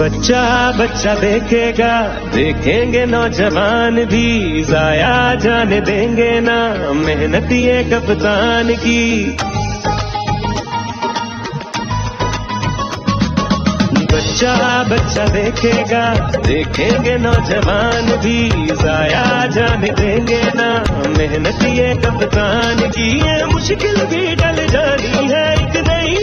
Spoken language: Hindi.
बच्चा बच्चा देखेगा, देखेंगे नौजवान भी, जाया जाने देंगे ना मेहनत ये कप्तान की। बच्चा बच्चा देखेगा, देखेंगे नौजवान भी, जाया जाने देंगे ना मेहनत ये कप्तान की। ये मुश्किल भी टल जानी है, एक नई